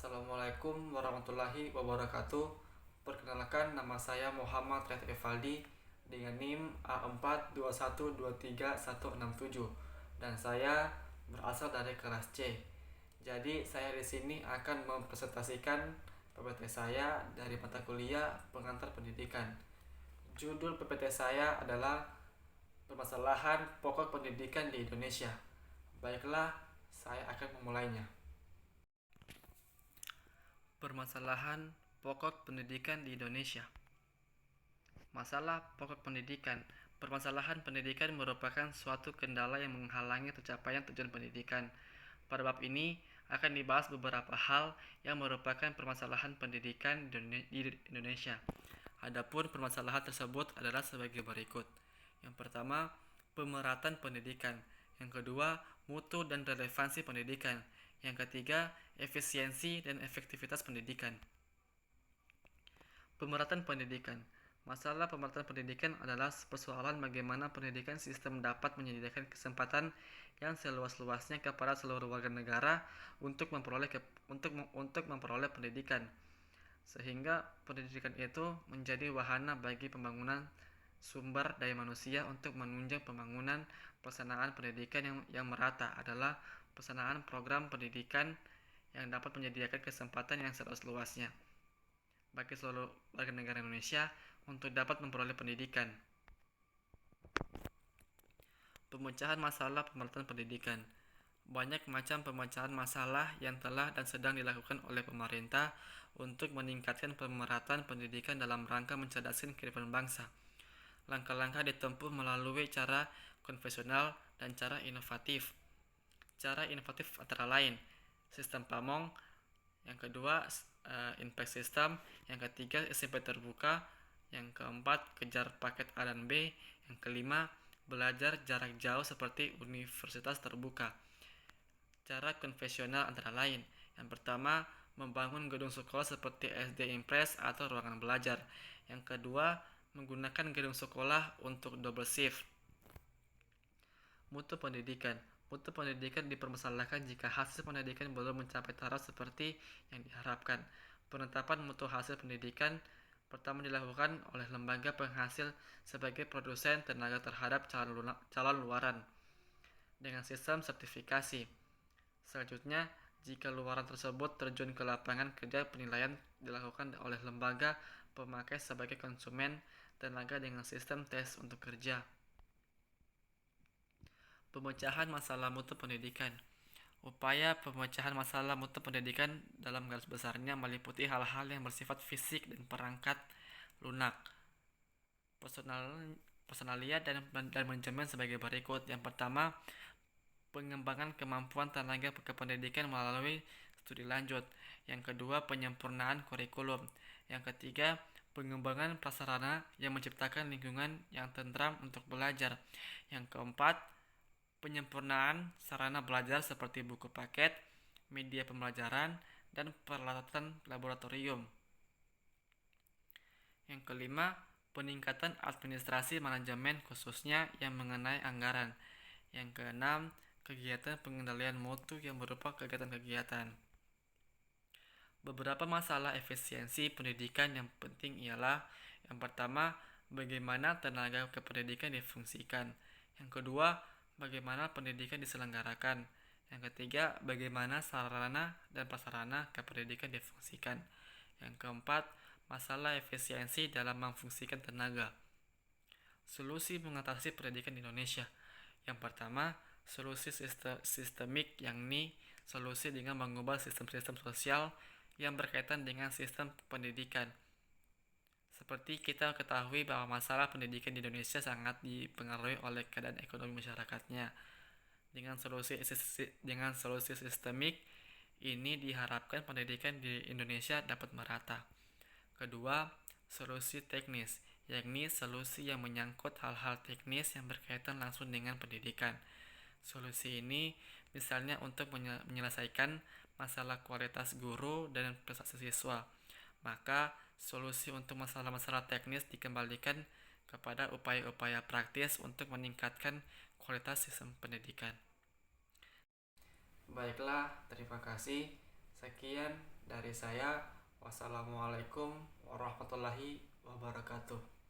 Assalamualaikum warahmatullahi wabarakatuh. Perkenalkan, nama saya Muhammad Riyad Evaldi dengan NIM A42123167 dan saya berasal dari kelas C. Jadi saya di sini akan mempresentasikan PPT saya dari mata kuliah Pengantar Pendidikan. Judul PPT saya adalah Permasalahan Pokok Pendidikan di Indonesia. Baiklah, saya akan memulainya. Permasalahan pokok pendidikan di Indonesia. Masalah pokok pendidikan. Permasalahan pendidikan merupakan suatu kendala yang menghalangi tercapaian tujuan pendidikan. Pada bab ini akan dibahas beberapa hal yang merupakan permasalahan pendidikan di Indonesia. Adapun permasalahan tersebut adalah sebagai berikut. Yang pertama, pemerataan pendidikan. Yang kedua, mutu dan relevansi pendidikan. Yang ketiga, efisiensi dan efektivitas pendidikan. Pemerataan pendidikan. Masalah pemerataan pendidikan adalah persoalan bagaimana pendidikan sistem dapat menyediakan kesempatan yang seluas-luasnya kepada seluruh warga negara untuk memperoleh pendidikan, sehingga pendidikan itu menjadi wahana bagi pembangunan sumber daya manusia. Untuk menunjang pembangunan pelaksanaan pendidikan yang merata adalah pelaksanaan program pendidikan yang dapat menyediakan kesempatan yang seluas-luasnya bagi seluruh warga negara Indonesia untuk dapat memperoleh pendidikan. Pemecahan masalah pemerataan pendidikan. Banyak macam pemecahan masalah yang telah dan sedang dilakukan oleh pemerintah untuk meningkatkan pemerataan pendidikan dalam rangka mencerdaskan kehidupan bangsa. Langkah-langkah ditempuh melalui cara konvensional dan cara inovatif. Cara inovatif antara lain sistem pamong, yang kedua impact system, yang ketiga SMP terbuka, yang keempat kejar paket A dan B, yang kelima belajar jarak jauh seperti universitas terbuka. Cara konvensional antara lain, yang pertama membangun gedung sekolah seperti SD Impres atau ruangan belajar. Yang kedua menggunakan gedung sekolah untuk double shift. Mutu pendidikan. Mutu pendidikan dipermasalahkan jika hasil pendidikan belum mencapai taraf seperti yang diharapkan. Penetapan mutu hasil pendidikan pertama dilakukan oleh lembaga penghasil sebagai produsen tenaga terhadap calon luaran dengan sistem sertifikasi. Selanjutnya, jika luaran tersebut terjun ke lapangan kerja, penilaian dilakukan oleh lembaga pemakai sebagai konsumen tenaga dengan sistem tes untuk kerja. Pemecahan masalah mutu pendidikan. Upaya pemecahan masalah mutu pendidikan dalam garis besarnya meliputi hal-hal yang bersifat fisik dan perangkat lunak, personalia dan manajemen sebagai berikut. Yang pertama, pengembangan kemampuan tenaga kependidikan melalui studi lanjut. Yang kedua, penyempurnaan kurikulum. Yang ketiga, pengembangan prasarana yang menciptakan lingkungan yang tentram untuk belajar. Yang keempat, penyempurnaan sarana belajar seperti buku paket, media pembelajaran, dan peralatan laboratorium. Yang kelima, peningkatan administrasi manajemen khususnya yang mengenai anggaran. Yang keenam, kegiatan pengendalian mutu yang berupa kegiatan-kegiatan. Beberapa masalah efisiensi pendidikan yang penting ialah: yang pertama, bagaimana tenaga kependidikan difungsikan. Yang kedua, bagaimana pendidikan diselenggarakan. Yang ketiga, bagaimana sarana dan prasarana kependidikan difungsikan. Yang keempat, masalah efisiensi dalam memfungsikan tenaga. Solusi mengatasi pendidikan di Indonesia. Yang pertama, solusi sistemik, yakni solusi dengan mengubah sistem-sistem sosial yang berkaitan dengan sistem pendidikan. Seperti kita ketahui bahwa masalah pendidikan di Indonesia sangat dipengaruhi oleh keadaan ekonomi masyarakatnya. Dengan solusi sistemik ini diharapkan pendidikan di Indonesia dapat merata. Kedua, solusi teknis, yakni solusi yang menyangkut hal-hal teknis yang berkaitan langsung dengan pendidikan. Solusi ini misalnya untuk menyelesaikan masalah kualitas guru dan prestasi siswa. Maka solusi untuk masalah-masalah teknis dikembalikan kepada upaya-upaya praktis untuk meningkatkan kualitas sistem pendidikan. Baiklah, terima kasih. Sekian dari saya. Wassalamualaikum warahmatullahi wabarakatuh.